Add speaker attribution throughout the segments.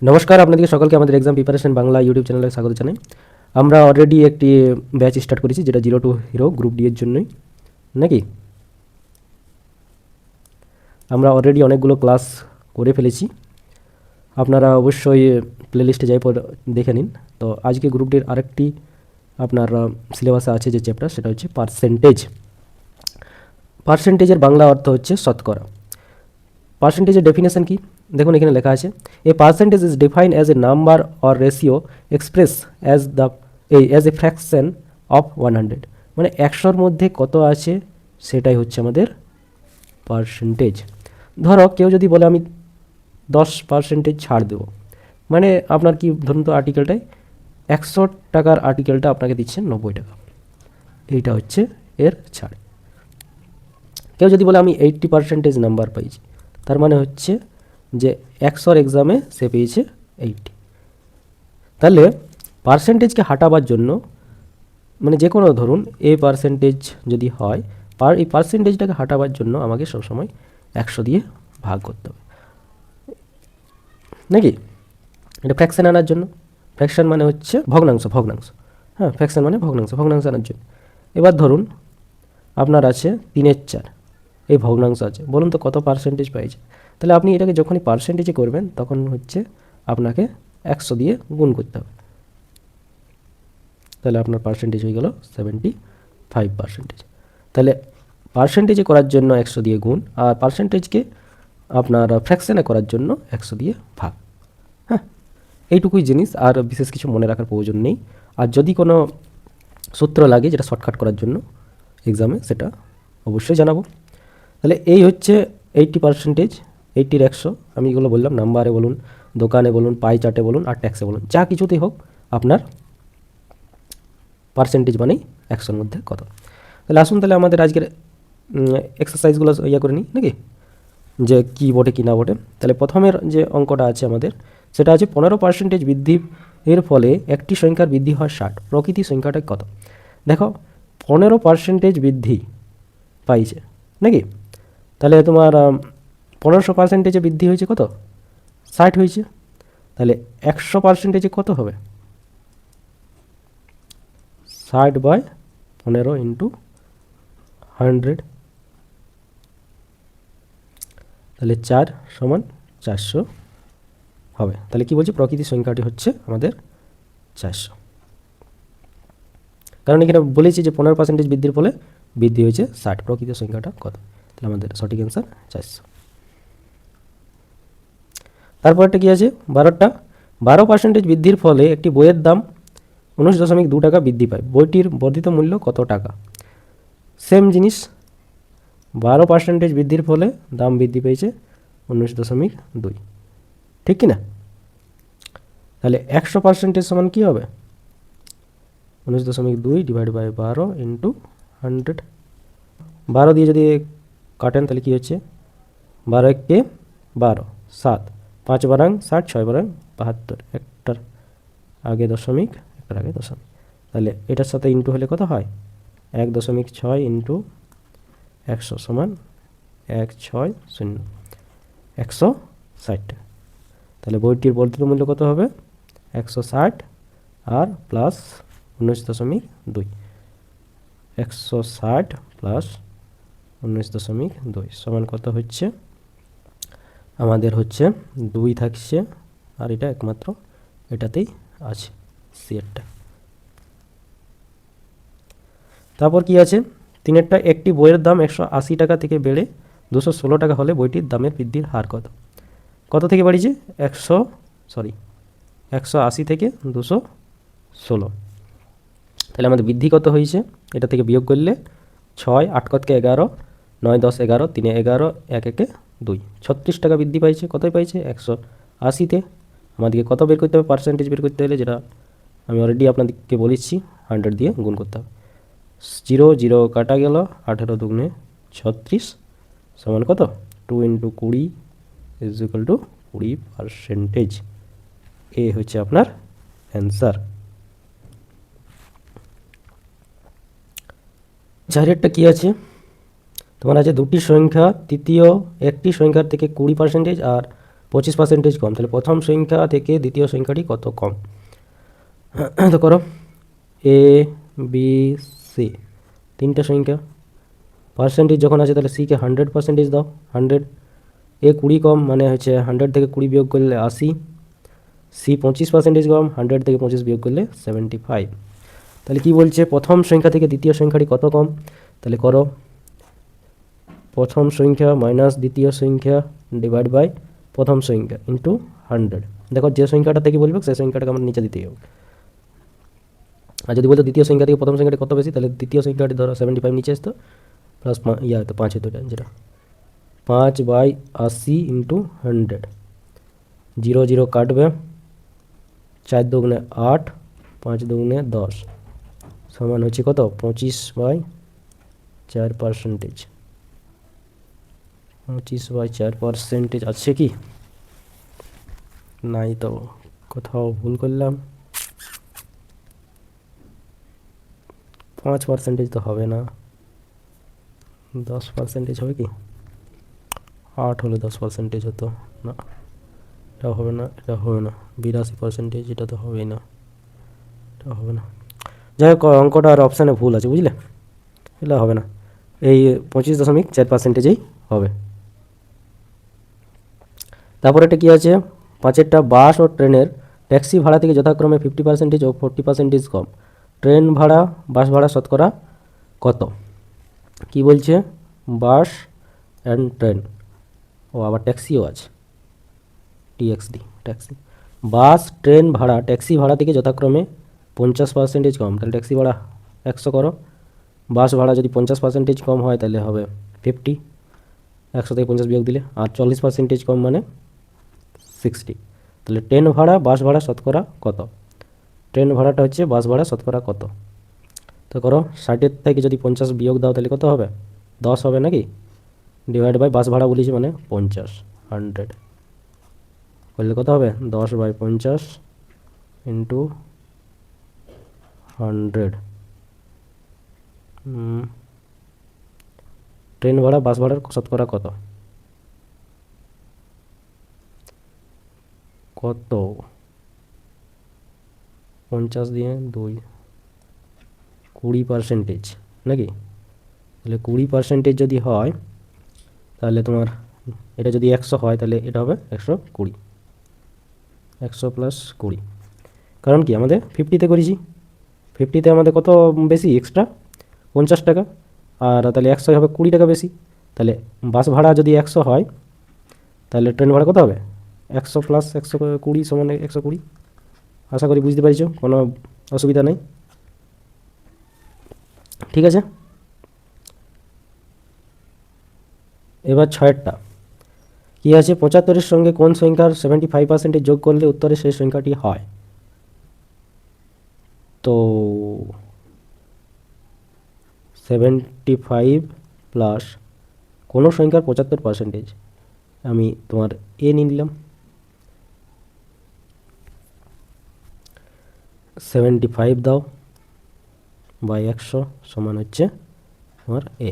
Speaker 1: নমস্কার, আপনাদেরকে সকলকে আমাদের এক্সাম প্রিপারেশন বাংলা ইউটিউব চ্যানেলে স্বাগত জানাই। আমরা অলরেডি একটি ব্যাচ স্টার্ট করেছি, যেটা 0 টু হিরো গ্রুপ ডি এর জন্যই, নাকি আমরা অলরেডি অনেকগুলো ক্লাস করে ফেলেছি। আপনারা অবশ্যই প্লেলিস্টে যাই দেখে নিন। তো আজকে গ্রুপ ডির আরেকটি আপনার সিলেবাসে আছে যে চ্যাপ্টার, সেটা হচ্ছে পার্সেন্টেজ। পার্সেন্টেজের বাংলা অর্থ হচ্ছে শতকরা। পার্সেন্টেজের ডেফিনেশন কি দেখুন, এখানে লেখা আছে, a percentage is defined as a number or ratio express as a fraction of 100। মানে 100-র মধ্যে কত আছে সেটাই হচ্ছে আমাদের পার্সেন্টেজ। ধরো কেউ যদি বলে আমি 10% ছাড় দেবো, মানে আপনার কি ধরুন তো আর্টিকেলটায় 100 টাকার আর্টিকেলটা আপনাকে দিচ্ছেন 90 টাকা, এইটা হচ্ছে এর ছাড়। কেউ যদি বলে আমি 80% নাম্বার পাইছি, তার মানে হচ্ছে যে 100-র এক্সামে সে পেয়েছে 80। তাহলে পার্সেন্টেজকে হাঁটাবার জন্য, মানে যে কোনো ধরুন এ পার্সেন্টেজ যদি হয়, এই পার্সেন্টেজটাকে হাঁটাবার জন্য আমাকে সবসময় 100 দিয়ে ভাগ করতে হবে, নাকি? এটা ফ্র্যাকশন আনার জন্য। ফ্র্যাকশন মানে হচ্ছে ভগ্নাংশ। হ্যাঁ, ফ্র্যাকশন মানে ভগ্নাংশ আনার জন্য। এবার ধরুন আপনার আছে 3/4, এই ভগ্নাংশ আছে, বলুন তো কত পার্সেন্টেজ পাইছে। তাহলে আপনি এটাকে যখনই পার্সেন্টেজে করবেন তখন হচ্ছে আপনাকে 100 দিয়ে গুণ করতে হবে। তাহলে আপনার পার্সেন্টেজ হয়ে গেল 75%। তাহলে পার্সেন্টেজে করার জন্য 100 দিয়ে গুণ, আর পার্সেন্টেজকে আপনার ফ্র্যাকশনে করার জন্য 100 দিয়ে ভাগ। হ্যাঁ, এইটুকুই জিনিস, আর বিশেষ কিছু মনে রাখার প্রয়োজন নেই। আর যদি কোনো সূত্র লাগে যেটা শর্টকাট করার জন্য এক্সামে, সেটা অবশ্যই জানাবো। তাহলে এই হচ্ছে 80%, 80-র 100। আমি এগুলো বললাম, নাম্বারে বলুন, দোকানে বলুন, পাই চার্টে বলুন, আর ট্যাক্সে বলুন, যা কিছুতেই হোক আপনার পার্সেন্টেজ মানেই 100-র মধ্যে কত। তাহলে আসুন তাহলে আমাদের আজকের এক্সারসাইজগুলো করে নিই, নাকি, যে কী বটে কি না বটে। তাহলে প্রথমের যে অঙ্কটা আছে আমাদের, সেটা আছে 15% বৃদ্ধি এর ফলে একটি সংখ্যার বৃদ্ধি হয় 60, প্রকৃতি সংখ্যাটা কত। দেখো 15% বৃদ্ধি পাইছে, নাকি? তাহলে তোমার 1500% বৃদ্ধি হয়েছে কত, 60 হয়েছে। তাহলে 100% কত হবে, 60/15 ইন্টু 100। তাহলে 4 সমান 400 হবে। তাহলে কি বলছি, প্রকৃতির সংখ্যাটি হচ্ছে আমাদের 400। কারণ এখানে বলেছি যে 15% বৃদ্ধির ফলে বৃদ্ধি হয়েছে 60, প্রকৃতির সংখ্যাটা কত। তাহলে আমাদের সঠিক অ্যান্সার 400। তারপরটা কি আছে, 12% বৃদ্ধির ফলে একটি বইয়ের দাম 19.2 টাকা বৃদ্ধি পায়, বইটির বর্ধিত মূল্য কত টাকা। সেম জিনিস, 12% বৃদ্ধির ফলে দাম বৃদ্ধি পেয়েছে 19.2, ঠিক কি না? তাহলে 100% সমান কী হবে, 19.2 ডিভাইড বাই 12 ইন্টু 100। 12 দিয়ে যদি কাটেন তাহলে কী হচ্ছে, 12 × 12, 7, 5 বারাং 60, 6 বারাং 72, একটার আগে দশমিক, একটার আগে দশমিক। তাহলে এটার সাথে ইন্টু হলে কত হয়, 1.6 ইন্টু 100 সমান 160, 160 টাকা। তাহলে বইটির বর্ধিত মূল্য কত হবে, 160 আর প্লাস 19.2, 160 প্লাস 19.2 সমান কত হচ্ছে, আমাদের হচ্ছে 2 থাকছে, আর এটা একমাত্র এটাতেই আছে সিএরটা। তারপর কি আছে, 3-এরটা, একটি বইয়ের দাম 180 টাকা থেকে বেড়ে 216 টাকা হলে বইটির দামের বৃদ্ধির হার কত। কত থেকে বাড়িয়েছে, 180 থেকে 216। তাহলে আমাদের বৃদ্ধি কত হয়েছে, এটা থেকে বিয়োগ করলে 6, 8 কতকে 11, 9, 10, 11, 3, 11, 1, 1, 2, 36 টাকা বৃদ্ধি পাইছে। কতই পাইছে, 180-তে। আমাদেরকে কত বের করতে হবে, পার্সেন্টেজ বের করতে হলে, যেটা আমি অলরেডি আপনাদেরকে বলেছি, 100 দিয়ে গুণ করতে হবে। 0 0 কাটা গেল, 18 দুগুণে 36 সমান কত, 2 × 20 = 20%। এ হচ্ছে আপনার অ্যান্সার। চারেরটা কি আছে, তোমার আছে দুটি সংখ্যা তৃতীয় একটি সংখ্যার থেকে 20% আর 25% কম, তাহলে প্রথম সংখ্যা থেকে দ্বিতীয় সংখ্যাটি কত কম। তো করো এ বি সি, তিনটা সংখ্যা, পার্সেন্টেজ যখন আছে তাহলে সিকে 100% দাও, 100। এ 20 কম মানে হচ্ছে 100 থেকে 20 বিয়োগ করলে 80। সি 25% কম, 100 থেকে 25 বিয়োগ করলে 75। তাহলে কি বলছে, প্রথম সংখ্যা থেকে দ্বিতীয় সংখ্যাটি কত কম। তাহলে করো প্রথম সংখ্যা মাইনাস দ্বিতীয় সংখ্যা ডিভাইড বাই প্রথম সংখ্যা ইন্টু 100। দেখো যে সংখ্যাটা থেকে বলবে সেই সংখ্যাটাকে আমার নিচে দিতে হবে। আর যদি বলতো দ্বিতীয় সংখ্যা থেকে প্রথম সংখ্যাটি কত বেশি, তাহলে দ্বিতীয় সংখ্যাটি ধরো 75 নিচে আসতো, প্লাস হতো 5 হতো, যেটা 5/80 ইন্টু 100। 0 0 কাটবে, 4 দুগুণে 8, 5 দুগুণে 10, সমান হচ্ছে কত 25/4%। 25/4% আছে কি নাই, তো কোথাও ভুল করলাম। 5% তো হবে না, 10% হবে কি, 8 হলে 10% হতো না, এটা হবে না, এটা হবে না। 82%, এটা তো হবেই না, এটা হবে না। যাই হোক, অঙ্কটা আর অপশানে ভুল আছে, বুঝলে, এটা হবে না, এই 25.4%ই হবে। তারপর এটা কি আছে, পাঁচেরটা, বাস ও ট্রেনের ট্যাক্সি ভাড়া থেকে যথাক্রমে 50% ও 40% কম। ট্রেন ভাড়া বাস ভাড়া শতকরা কত। কি বলছে, বাস অ্যান্ড ট্রেন, ও আবার ট্যাক্সিও আছে, টিএক্সডি ট্যাক্সি। বাস ট্রেন ভাড়া ট্যাক্সি ভাড়া থেকে যথাক্রমে 50% কম, তাহলে ট্যাক্সি ভাড়া 100 করো। বাস ভাড়া যদি 50% কম হয় তাহলে হবে 50, 100 থেকে 50 বিয়োগ দিলে। আর 40% কম মানে 60। তাহলে ট্রেন ভাড়া বাস ভাড়া শতকরা কত। ট্রেন ভাড়াটা হচ্ছে বাস ভাড়া শতকরা কত। তো করো 60 থেকে যদি 50 বিয়োগ দাও তাহলে কত হবে, 10 হবে নাকি, ডিভাইড বাই বাস ভাড়া বলেছি মানে 50, 100 করলে কত হবে, 10/50 ইন্টু 100। ট্রেন ভাড়া বাস ভাড়ার শতকরা কত, কত 50 দিয়ে 2, 20% নাকি। তাহলে 20% যদি হয় তাহলে তোমার, এটা যদি 100 হয় তাহলে এটা হবে 120, 100 প্লাস 20। কারণ কি আমাদের 50-তে করেছি, 50-তে আমাদের কত বেশি এক্সট্রা 50 টাকা, আর তাহলে 100 হবে 20 টাকা বেশি। তাহলে বাস ভাড়া যদি 100 হয় তাহলে ট্রেন ভাড়া কত হবে, 100 প্লাস 120 সমান 120। আশা করি বুঝতে পারছো, কোনো অসুবিধা নেই, ঠিক আছে। এবার 6টা কী আছে, 75-এর সঙ্গে কোন সংখ্যার 75% যোগ করলে উত্তরে সেই সংখ্যাটি হয়। তো 75 প্লাস কোনো সংখ্যার 75%, আমি তোমার এ নিয়ে নিলাম, 75 দাও বাই 100 সমান হচ্ছে তোমার এ।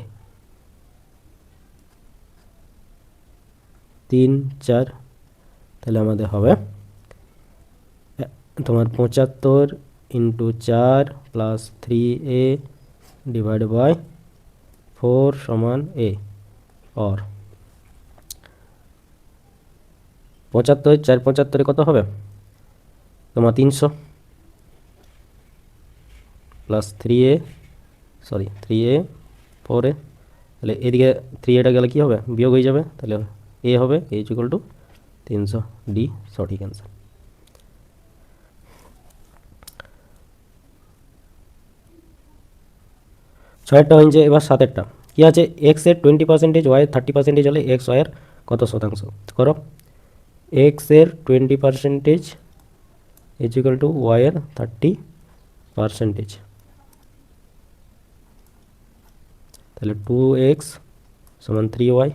Speaker 1: 3 4, তাহলে আমাদের হবে তোমার 75 into 4 plus 3a divide by 4 সমান এ। और 75 4 75 কত হবে তোমার 300 plus 3a, sorry 3a 4a, তাহলে এদিকে 3a গেলে কী হবে, বিয়োগ হয়ে যাবে, তাহলে এ হবে এ ইকুয়াল টু 300, ডি সঠিক অ্যান্সার। ছয়েরটা হয়েছে, এবার 7-এরটা কী আছে, এক্সের 20%, ওয়াইয়ের 30% হলে এক্স ওয়াইয়ের কত শতাংশ। করো এক্সের 20% ইজ ইকুয়াল টু ওয়াইয়ের 30%, তাহলে 2x সমান 3y,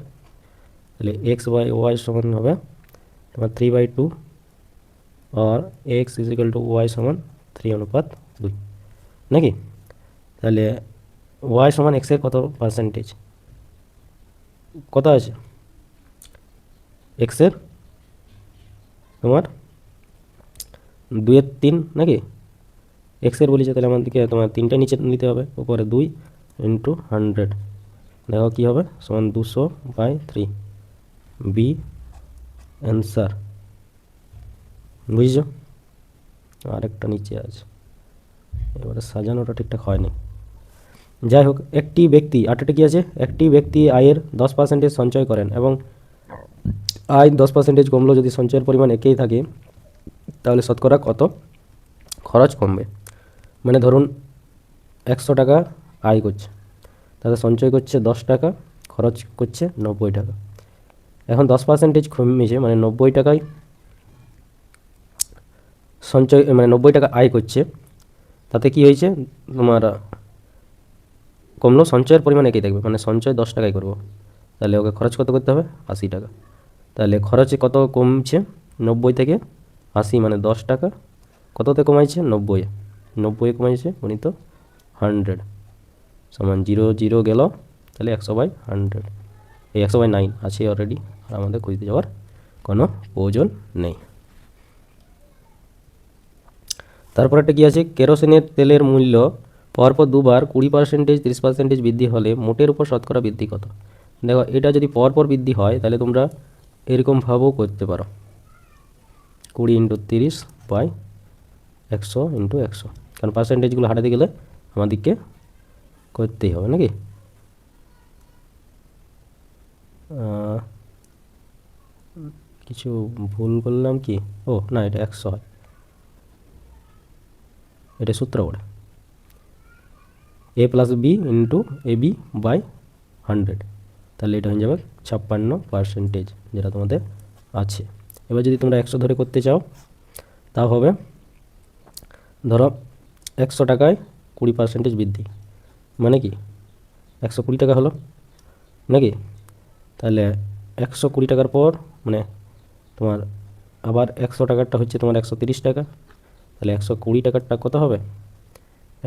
Speaker 1: তাহলে এক্স বাই ওয়াই সমান হবে তোমার 3/2, আর x is equal to y সমান 3:2 নাকি। তাহলে ওয়াই সমান এক্সের কত পার্সেন্টেজ, কত আছে এক্সের তোমার 2/3 নাকি, এক্সের বলেছে, তাহলে আমাদেরকে তোমার 3টা নিচে নিতে হবে, উপরে 2 ইন্টু 100, দেখো কী হবে, সমান 200/3, বি অ্যান্সার। বুঝছো? আরেকটা নিচে আছে, এবারে সাজানোটা ঠিকঠাক হয়নি। যাই হোক, একটি ব্যক্তি, আটটা কি আছে, একটি ব্যক্তি আয়ের 10% সঞ্চয় করেন এবং আয় 10% কমলো, যদি সঞ্চয়ের পরিমাণ একই থাকে তাহলে শতকরা কত খরচ কমবে। মানে ধরুন 100 টাকা আয় করছে, তাতে সঞ্চয় করছে 10 টাকা, খরচ করছে 90 টাকা। এখন 10% কমেছে, মানে 90 টাকায় সঞ্চয়, মানে 90 টাকা আয় করছে, তাতে কি হয়েছে, তোমার কমলো, সঞ্চয়ের পরিমাণ একই থাকবে, মানে সঞ্চয় 10 টাকায় করবো, তাহলে ওকে খরচ কত করতে হবে, 80 টাকা। তাহলে খরচে কত কমছে, 90 থেকে 80, মানে 10 টাকা কততে কমাইছে, 90, 90 কমাইছে গুণিত 100 সমান 0 0 গেল, তাহলে 100/100, এই 100/9 আছে অলরেডি, আর আমাদের খুঁজতে যাওয়ার কোনো প্রয়োজন নেই। তারপর একটা কী আছে, কেরোসিনের তেলের মূল্য পরপর দুবার 20%, 30% বৃদ্ধি হলে মোটের উপর শতকরা বৃদ্ধি কত। দেখো, এটা যদি পরপর বৃদ্ধি হয় তাহলে তোমরা এরকমভাবেও করতে পারো, 20 × 30/100 × 100, কারণ পার্সেন্টেজগুলো হারাতে গেলে আমাদেরকে করতেই হবে নাকি। কিছু ভুল করলাম কি, ও না, এটা 100 হয়, এটা সূত্র ওটা, a + b × ab/100, তাহলে এটা হয়ে যাবে 56%, যেটা তোমাদের আছে। এবার যদি তোমরা 100 ধরে করতে চাও, তা হবে, ধরো 100 টাকায় 20% বৃদ্ধি, মানে কি 120 টাকা হলো নাকি, তাহলে 120 টাকার পর মানে তোমার আবার 100 টাকারটা হচ্ছে তোমার 130 টাকা, তাহলে 120 টাকারটা কত হবে,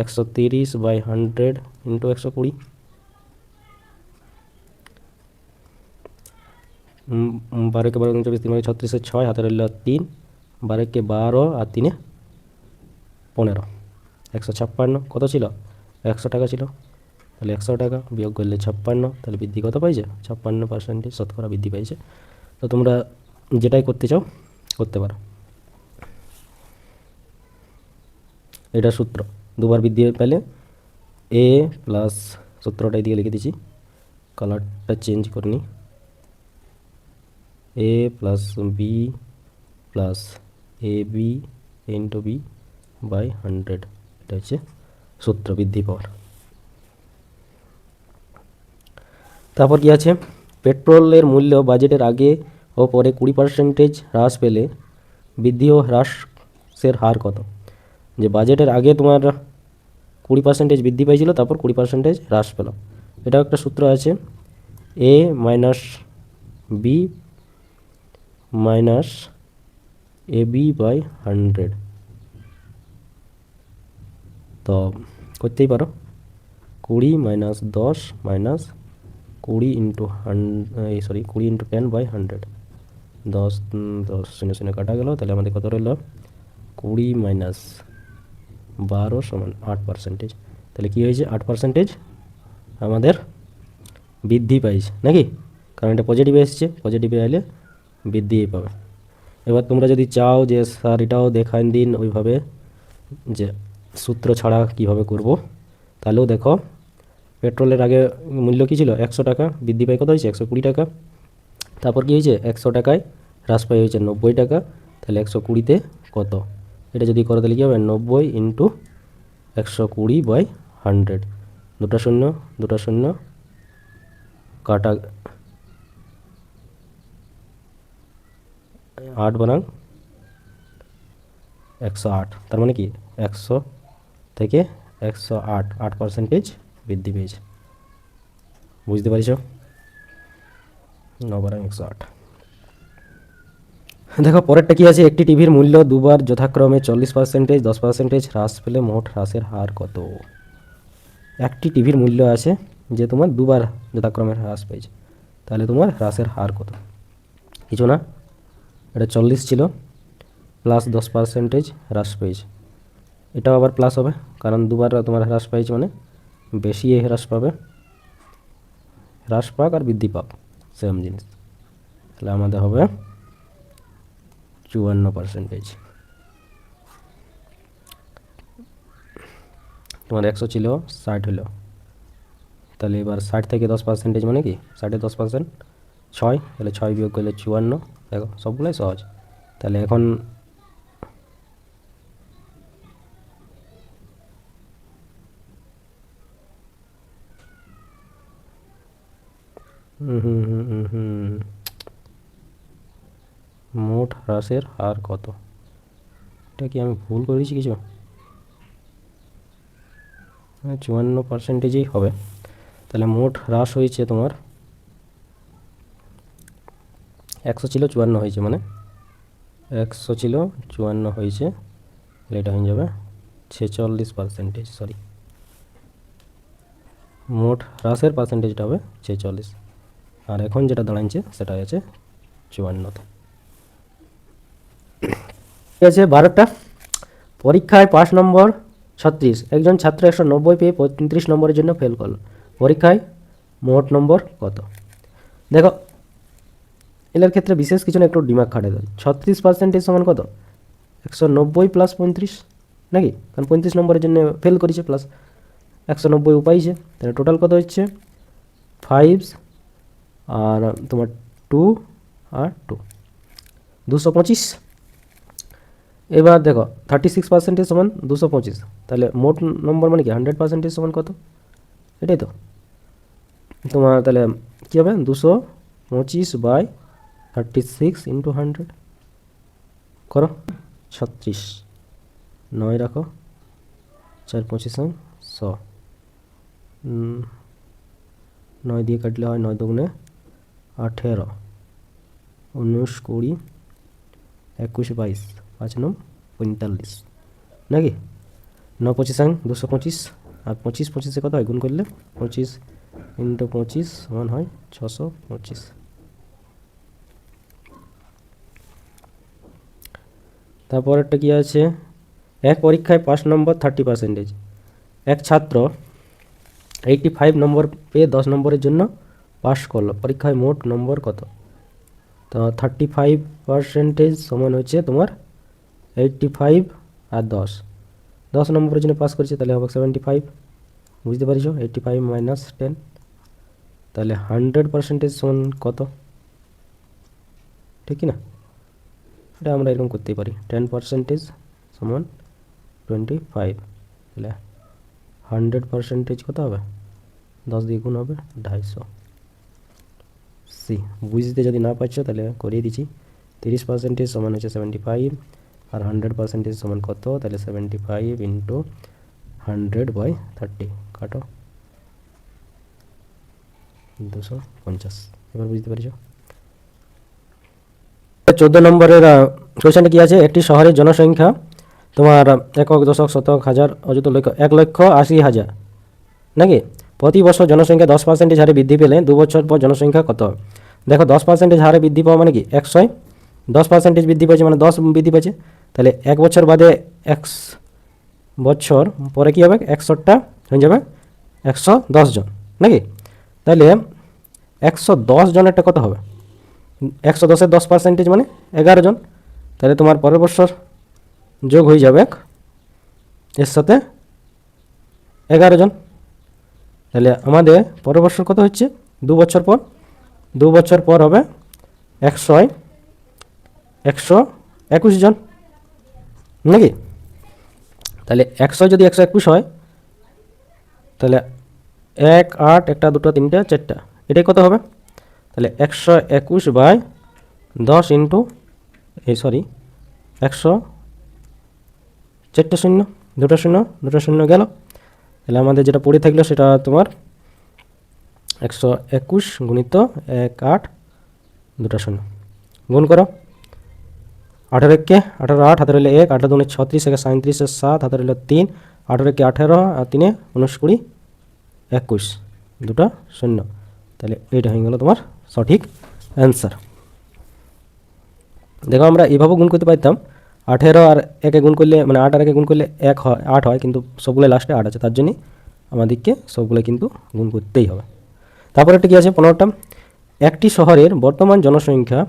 Speaker 1: 130/100 × 120, 12 × 12 = 24, 3 × 36 = 6, হাতে রইল 3, 12 × 12 আর 3 × 15, 156 কত ছিল, 100 টাকা ছিল, তাহলে 100 টাকা বিয়োগ করলে 56, তাহলে বৃদ্ধি কত পাইছে, 56% শতকরা বৃদ্ধি পাইছে। তো তোমরা যেটাই করতে চাও করতে পারো, এটা সূত্র, দুবার বৃদ্ধি পেলে এ প্লাস, সূত্রটা এদিকে লিখে দিচ্ছি, কালারটা চেঞ্জ করে নিই, a + b + ab × b/100, এটা হচ্ছে সূত্র বৃদ্ধি পাওয়ার। তারপর কি আছে, পেট্রোলের মূল্য বাজেটের আগে ও পরে 20% হ্রাস পেলে বৃদ্ধি ও হ্রাসের হার কত। যে বাজেটের আগে তোমার 20% বৃদ্ধি পাইছিল, তারপর 20% হ্রাস পেল, এটাও একটা সূত্র আছে, a - b - ab/100, তো করতেই পারো, 20 - 10 - 20 × 10/100, 10 10 শূন্য শূন্য কাটা গেল, তাহলে আমাদের কত রইল, 20 - 12 = 8%, তাহলে কী হয়েছে, 8% আমাদের বৃদ্ধি পাইছে নাকি, কারণ এটা পজিটিভে এসছে, পজিটিভে এলে বৃদ্ধি পাবে। এবার তোমরা যদি চাও যে স্যার এটাও দেখান দিন ওইভাবে, যে সূত্র ছাড়া কিভাবে করব, তাহলেও দেখো, পেট্রোলের আগে মূল্য কী ছিল, 100 টাকা, বৃদ্ধি পায় কত হয়েছে, 120 টাকা, তারপর কী হয়েছে, 100 টাকায় হ্রাস পাই হয়েছে 90 টাকা, তাহলে 120-তে কত, এটা যদি করো তাহলে কী হবে, 90 × 120/100, দুটো শূন্য দুটো শূন্য কাটা, 8 × 108, তার মানে কি 100 থেকে 108, 8% বৃদ্ধি পেয়েছে। বুঝতে পারছ, 9 × 108। দেখো পরেরটা কি আছে, একটি টিভির মূল্য দুবার যথাক্রমে 40%, 10% হ্রাস পেলে মোট হ্রাসের হার কত। একটি টিভির মূল্য আছে যে তোমার দুবার যথাক্রমে হ্রাস পেয়েছে, তাহলে তোমার হ্রাসের হার কত, কিছু না, এটা 40 ছিল, +10% হ্রাস পেয়েছে। এটাও আবার প্লাস হবে, কারণ দুবার তোমার হ্রাস পেয়েছে মানে বেশি হ্রাস পাবে। হ্রাস পাক আর বৃদ্ধি পাক সেম জিনিস, তাহলে আমাদের হবে 54%। তোমার 100 ছিল, 60 হলো, তাহলে এবার 60 থেকে 10% মানে কি 60-এ 10% 6, তাহলে 6 বিয়োগ করলে 54। দেখো সবগুলোই সহজ। তাহলে এখন মোট হ্রাসের হার কত? এটা কি আমি ভুল করেছি কিছু? 54%ই হবে। তাহলে মোট হ্রাস হয়েছে তোমার 100 ছিল 54 হয়েছে, মানে 100 ছিল 54 হয়েছে, তাহলে এটা হয়ে যাবে 46%। সরি, মোট হ্রাসের পার্সেন্টেজটা হবে 46, আর এখন যেটা দাঁড়াচ্ছে সেটা আছে 54। ঠিক আছে, 12টা পরীক্ষায় 5 নম্বর 36, একজন ছাত্র 190 পেয়ে 35 নম্বরের জন্য ফেল করলো, পরীক্ষায় মোট নম্বর কত? দেখো এর ক্ষেত্রে বিশেষ কিছু না, একটু দিমাগ খাটে দেয়। 36% সমান কত? 190 প্লাস 35 নাকি, কারণ 35 নম্বরের জন্য ফেল করেছে, প্লাস 190 পাইছে, তাহলে টোটাল কত হচ্ছে 5 আর তোমার 2 আর 2, 225। এবার দেখো 36% সমান 225, তাহলে মোট নম্বর মানে কি 100% সমান কত? এটাই তো তোমার, তাহলে কী হবে 225/36 ইন্টু 100 করো, 36, 9 রাখো, 4 25 100, 9 দিয়ে কাটলে হয় 9 দুগুণে 18, 19 20 21 22, 5 9 45 নাকি, 9 25 225, আর 25 25 কত হয় গুণ করলে 25 ইন্টু 25 সমান হয় 625। তারপরেরটা কি আছে, এক পরীক্ষায় 5 নম্বর 30%, এক ছাত্র 85 নম্বর পেয়ে 10 নম্বরের জন্য পাস করলো, পরীক্ষায় মোট নম্বর কত? তো 35% সমান হচ্ছে তোমার 85 আর 10 নম্বরের জন্য পাস করেছে, তাহলে হবে 75। বুঝতে পারছো, 85 মাইনাস 10, তাহলে 100% সমান কত? ঠিক না, এটা আমরা এরকম করতেই পারি, 10% সমান 25, তাহলে 100% কত হবে? 10 দিয়ে গুণ হবে 250। সি, বুঝতে যদি না পারছো তাহলে করিয়ে দিচ্ছি, 30% সমান হচ্ছে 75, আর 100% সমান কত? তাহলে 75 ইন্টু 100/30, কাটো 250। এবার বুঝতে পারছো। 14 নম্বরের কোয়েশ্চেনটা কি আছে, একটি শহরের জনসংখ্যা তোমার একক দশক শতক হাজার অযুত লক্ষ 1,80,000 নাকি, প্রতি বছর জনসংখ্যা 10% হারে বৃদ্ধি পেলে 2 বছর পর জনসংখ্যা কত হবে? দেখো 10% হারে বৃদ্ধি পাওয়া মানে কি 100, 10% বৃদ্ধি পেয়েছে মানে 10 বৃদ্ধি পেয়েছে, তাহলে 1 বছর বাদে 1 বছর পরে কী হবে, 100টা হয়ে যাবে 110 জন নাকি, তাহলে 110 জনেরটা কত হবে? 110-এর 10% মানে 11 জন, তাহলে তোমার পরের বছর যোগ হয়ে যাবে এর সাথে 11 জন, তাহলে আমাদের পরের বছর কত হচ্ছে 2 বছর পর, 2 বছর পর হবে 121 জন নাকি, তাহলে 100 যদি 121 হয়, তাহলে 1 8 1 2 3 4, এটাই কত হবে? তাহলে 121/10 ইন্টু 100, 4টা শূন্য, 2টা শূন্য, 2টা শূন্য গেল, তাহলে আমাদের যেটা পড়ে থাকলো সেটা তোমার 121 গুণিত 1 8, 2টা শূন্য, গুণ করো 18 কে 18 8 হাতে রইলে 1, 8 2 36, 1 37, 7 হাতে রইল 3, 18 কে 18 আর 3 19 20 21, 2টা শূন্য, তাহলে এইটা হয়ে গেল তোমার সঠিক অ্যান্সার। দেখো আমরা এভাবেও গুণ করতে পারতাম, 18 আর একে গুণ করলে মানে 8 আর একে গুণ করলে 1 হয় 8 হয়, কিন্তু সবগুলো লাস্টে 8 আছে, তার জন্যই আমাদেরকে সবগুলো কিন্তু গুণ করতেই হবে। তারপরে একটা কী আছে 15টা, একটি শহরের বর্তমান জনসংখ্যা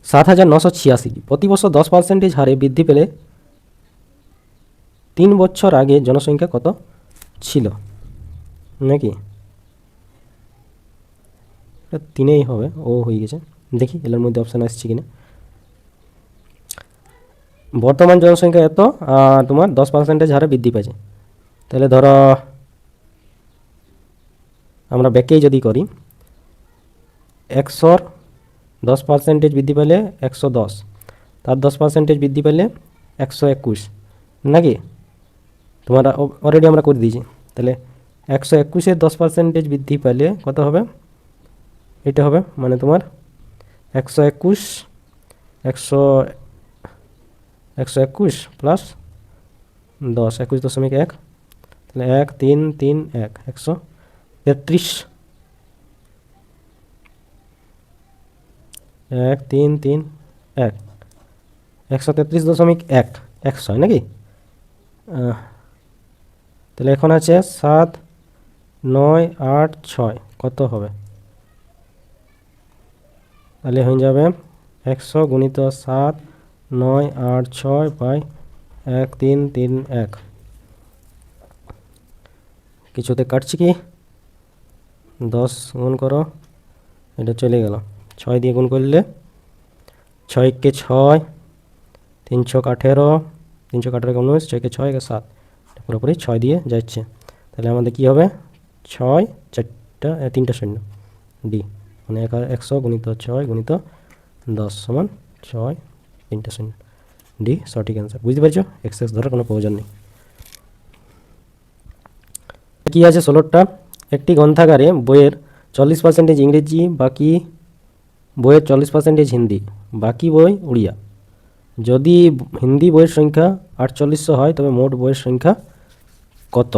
Speaker 1: 7,986, প্রতি বছর 10% হারে বৃদ্ধি পেলে 3 বছর আগে জনসংখ্যা কত ছিল, নাকি এটা 3এই হবে, ও হয়ে গেছে। দেখি এর মধ্যে অপশান আসছে কিনা। বর্তমান জনসংখ্যা এত, তোমার 10% হারে বৃদ্ধি পেয়েছে, তাহলে ধরো আমরা ব্যাকেই যদি করি 100-র 10% বৃদ্ধি পেলে 110, তার 10% বৃদ্ধি পেলে 121, নাকি তোমার অলরেডি আমরা করে দিয়েছি। তাহলে 121-এর 10% বৃদ্ধি পেলে কত হবে, এটা হবে মানে তোমার 121 121 প্লাস 10, 21.1, তাহলে 1 3 3 1 133, 1 3 3 1 133.1 100, নাকি তাহলে এখন আছে 7 9 8 6, কত হবে, তাহলে হয়ে যাবে 100 গুণিত 7 9 8 6 বাই 1 3 3 1, কিছুতে কাটছি কি 10 গুণ করো, এটা চলে গেল, 6 দিয়ে গুণ করলে 6 কে 6 3 6 18 3 6 18 19, 6 কে 6 কে 7, পুরোপুরি 6 দিয়ে যাচ্ছে। তাহলে আমাদের কি হবে 6 4টা 3টা শূন্য, ডি মানে 100 গুণিত 6 গুণিত 10 সমান 6 3টা শূন্য, ডি সঠিক অ্যান্সার। বুঝতে পারছো, এক্সেস ধরার কোনো প্রয়োজন নেই। কি আছে 16টা, একটি গ্রন্থাগারে বইয়ের 40% ইংরেজি, বাকি বইয়ের 40% হিন্দি, বাকি বই উড়িয়া। যদি হিন্দি বইয়ের সংখ্যা 4800 হয় তবে মোট বইয়ের সংখ্যা কত?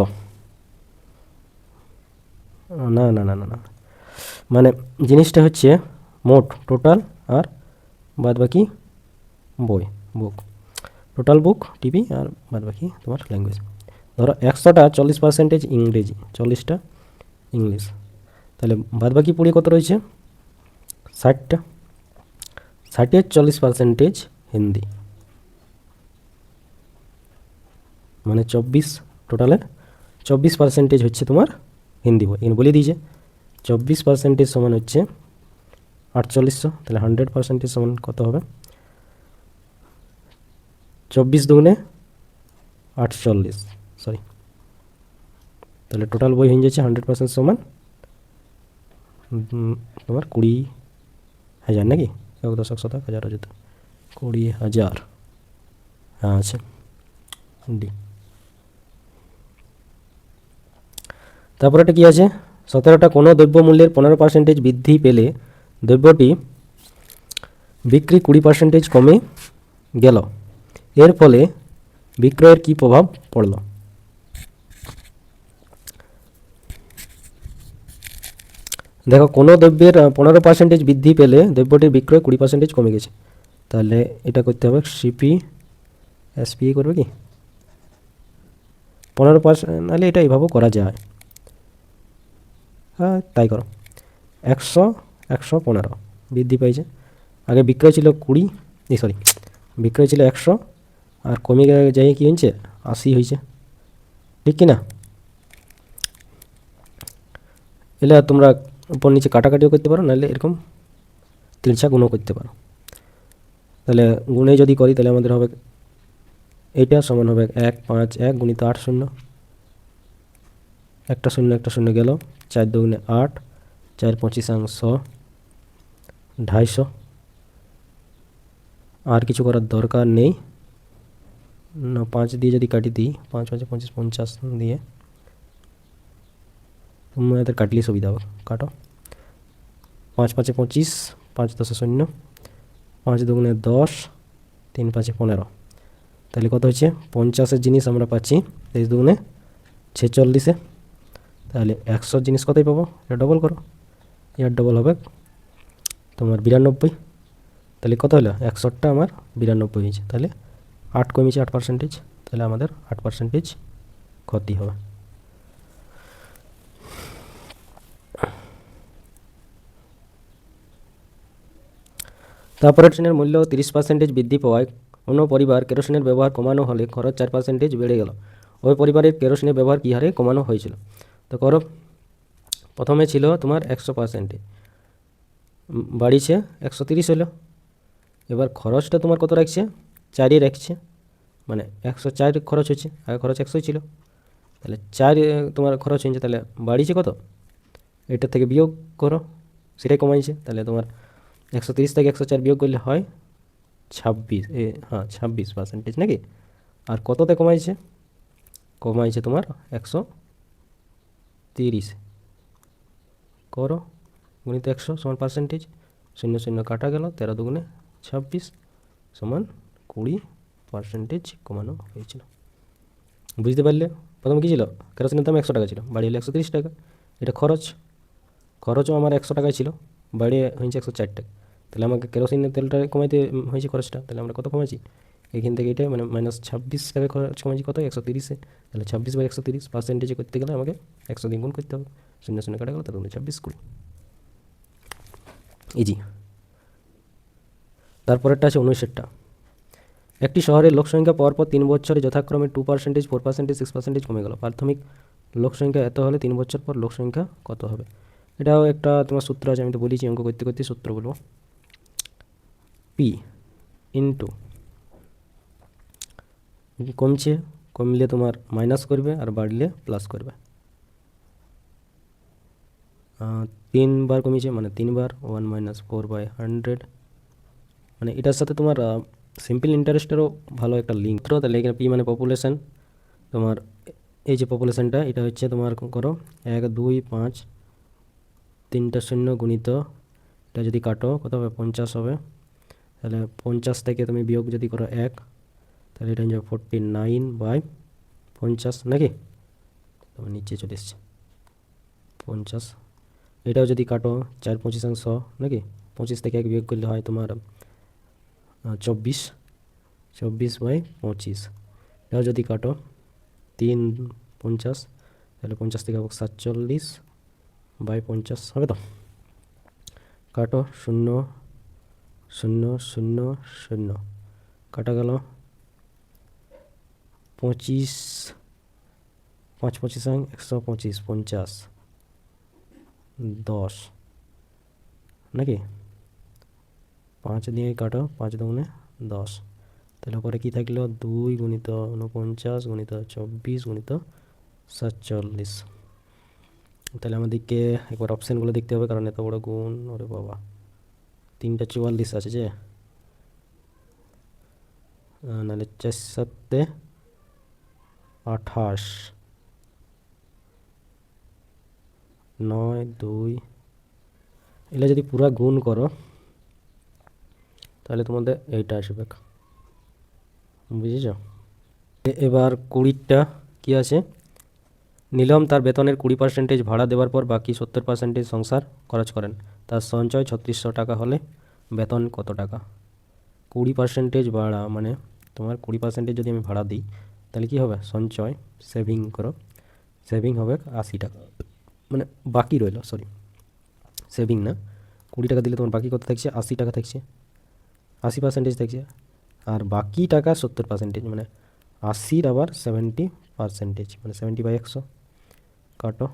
Speaker 1: না না না না না, মানে জিনিসটা হচ্ছে মোট টোটাল আর বাদ বাকি বই, বুক, টোটাল বুক টিভি আর বাদ বাকি তোমার ল্যাঙ্গুয়েজ। ধরো 100টা 40% ইংরেজি, 40টা ইংলিশ, তাহলে বাদ বাকি পড়ে কত রয়েছে 60টা, 60-এর 40% হিন্দি, মানে 24, টোটালের 24% হচ্ছে তোমার হিন্দি বই। এখানে বলে দিয়েছে 24% সমান হচ্ছে 4800, তাহলে 100% সমান কত হবে 24 দুগুণে 48, সরি, তাহলে টোটাল বই হয়ে যাচ্ছে 100% সমান তোমার 20,000, নাকি 1 দশক শতক হাজার অযুত 20,000, হ্যাঁ আছে ডি। তারপরে এটা কি আছে 17টা, কোনো দ্রব্য মূল্যের 15% বৃদ্ধি পেলে দ্রব্যটি বিক্রি 20% কমে গেল, এর ফলে বিক্রয়ের কি প্রভাব পড়ল? দেখো কোনো দ্রব্যের 15% বৃদ্ধি পেলে দ্রব্যটির বিক্রয় 20% কমে গেছে, তাহলে এটা করতে হবে সিপি এসপি করবে কি 15%, নাহলে এটা এইভাবেও করা যায়, হ্যাঁ তাই করো। 115 বৃদ্ধি পাইছে, আগে বিক্রয় ছিল 20, সরি বিক্রয় ছিল 100 আর কমে যাই কি হয়েছে 80 হয়েছে, ঠিক কি না? এলে তোমরা উপর নিচে কাটাকাটিও করতে পারো, নাহলে এরকম তিরছা গুণও করতে পারো। তাহলে গুণে যদি করি তাহলে আমাদের হবে এইটা সমান হবে 1 5 1 গুণিত 8 শূন্য, একটা শূন্য গেল, 4 দুগুণে 8, 4 25 250, আর কিছু করার দরকার নেই না, 5 দিয়ে যদি কাটি দিই 5 5 25 50 দিয়ে, তোমাদের কাটলে সুবিধা হবে, কাটো 5 5 25, 5 10 0, 5 দুগুণে 10, 3 5 15, তাহলে কত হচ্ছে 50-এর জিনিস আমরা পাচ্ছি 23 দুগুণে 46, তাহলে 100 জিনিস কতই পাবো, এটা ডবল করো, এর ডবল হবে তোমার 92, তাহলে কত হলো, 61টা আমার 92 হয়েছে, তাহলে 8 কমেছে 8%, তাহলে আমাদের 8% ক্ষতি হবে। তারপরে কেরোসিনের মূল্য 30% বৃদ্ধি পাওয়ায় অন্য পরিবার কেরোসিনের ব্যবহার কমানো হলে খরচ 4% বেড়ে গেল। ওই পরিবারের কেরোসিনের ব্যবহার কী হারে কমানো হয়েছিল? তো করো, প্রথমে ছিল তোমার 100%, বাড়িছে 130 হলো। এবার খরচটা তোমার কত রাখছে, 4ই রাখছে, মানে 104 খরচ হচ্ছে, আগে খরচ 100 ছিল, তাহলে 4 তোমার খরচ হয়েছে, তাহলে বাড়িছে কত, এটার থেকে বিয়োগ করো, সেটাই কমাইছে। তাহলে তোমার 130 থেকে 104 বিয়োগ করলে হয় 26, হ্যাঁ 26% নাকি। আর কততে কমাইছে, কমাইছে তোমার 130 করো, গুণিত 100 সমান পার্সেন্টেজ, 0 0 কাটা গেল, 13 দুগুণে 26 সমান 20% কমানো হয়েছিল। বুঝতে পারলে? প্রথমে কী ছিল, কেরোসিনের দাম 100 টাকা ছিল, বাড়ি হলো 130 টাকা। এটা খরচ, খরচও আমার 100 টাকায় ছিল, বাড়িয়ে হয়েছে 104 টাকা। তাহলে আমাকে কেরোসিনের তেলটা কমাইতে হয়েছে খরচটা, তাহলে আমরা কত কমেছি, এখান থেকে এটা মানে -26 টাকা খরচ কমেছি, কত 130-এ, তাহলে 26/130 পার্সেন্টেজে করতে গেলে আমাকে 100 দিয়ে গুণ করতে হবে, 0 0 কাটা গেল, তার 26 20 ইজি। তারপরেরটা আছে 19টা। একটি শহরের লোকসংখ্যা পরপর 3 বছরে যথাক্রমে 2%, 4%, 6% কমে গেল। প্রাথমিক লোকসংখ্যা এত হলে 3 বছর পর লোকসংখ্যা কত হবে? এটাও একটা তোমার সূত্র আছে, আমি তো বলেছি অঙ্ক করতে করতে সূত্র বলবো। পি ইন্টু, কমছে, কমলে তোমার মাইনাস করবে, আর বাড়লে প্লাস করবে। 3 বার কমেছে মানে 3 বার, 1 - 4/100, মানে এটার সাথে তোমার সিম্পল ইন্টারেস্টেরও ভালো একটা লিঙ্ক। তাহলে এখানে পি মানে পপুলেশন, তোমার এই যে পপুলেশনটা এটা হচ্ছে তোমার করো 1 2 5 3টা শূন্য গুণিত, এটা যদি কাটো কত হবে, 50 হবে। তাহলে 50 থেকে তুমি বিয়োগ যদি করো 1, তাহলে এটা হয়ে যাবে 49/50 নাকি, তোমার নিচে চলে এসছে 50। এটাও যদি কাটো 4 25 100 নাকি, 25 থেকে 1 বিয়োগ করলে হয় তোমার 24, 24/25। এটাও যদি কাটো 3 50, তাহলে 50 থেকে 47/50 হবে তো। কাটো 0 0 0 0 কাটা গেল, 25 5 25 125 50 10 নাকি, 5 দিয়ে কাটো, 5 দুগুণে 10, তাহলে পরে কী থাকলো, 2 গুণিত 49 গুণিত 24 গুণিত 47। তাহলে আমাদেরকে একবার অপশানগুলো দেখতে হবে, কারণ এত বড় গুণ, ওরে বাবা 3টা 44 আছে যে, নাহলে 4 7 28 9 2, এগুলো যদি পুরা গুণ করো তাহলে তোমাদের এইটা আসবে, বুঝেছ? এবার 20টা কি আছে, নীলম তার বেতনের 20% ভাড়া দেওয়ার পর বাকি 70% সংসার খরচ করেন। তার সঞ্চয় 3600 টাকা হলে বেতন কত টাকা? 20% ভাড়া মানে তোমার 20% যদি আমি ভাড়া দিই, তাহলে কী হবে, সঞ্চয় সেভিং করো, সেভিং হবে 80 টাকা, মানে বাকি রইল, সরি সেভিং না, 20 টাকা দিলে তোমার বাকি কত থাকছে, 80 টাকা থাকছে, 80% থাকছে। আর বাকি টাকা 70%, মানে 80 আবার 70%, মানে 70/100 কাটো,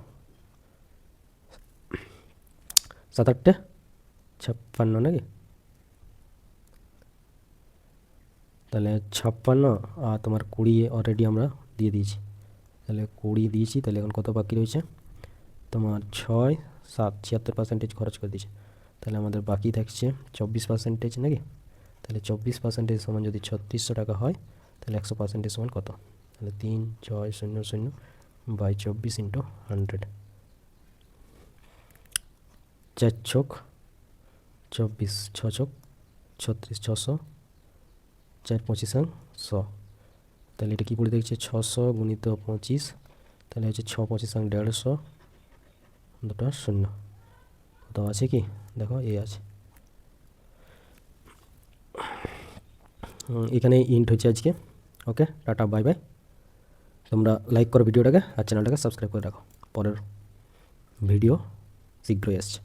Speaker 1: 7 8 56 নাকি, তাহলে 56 আর তোমার 20 অলরেডি আমরা দিয়ে দিয়েছি, তাহলে 20 দিয়েছি, তাহলে এখন কত বাকি রয়েছে তোমার 6 7 76% খরচ করে দিয়েছে, তাহলে আমাদের বাকি থাকছে 24% নাকি। তাহলে 24% সমান যদি 3600 টাকা হয়, তাহলে 100% সমান কত, তাহলে 3 6 0 0/24 × 100, 4 ছক 24, 6 ছক 36, 600, 4 25 100, তাহলে এটা কী পড়ে দেখছে, 600 গুণিত 25, তাহলে হচ্ছে 6 25 150, দুটো শূন্য, তো আছে কি দেখো, এ আছে। এখানে ইন্ট হচ্ছে আজকে। ওকে, টাটা, বাই বাই। তোমরা লাইক করো ভিডিওটাকে আর চ্যানেলটাকে সাবস্ক্রাইব করে রাখো, পরের ভিডিও শীঘ্রই আসছে।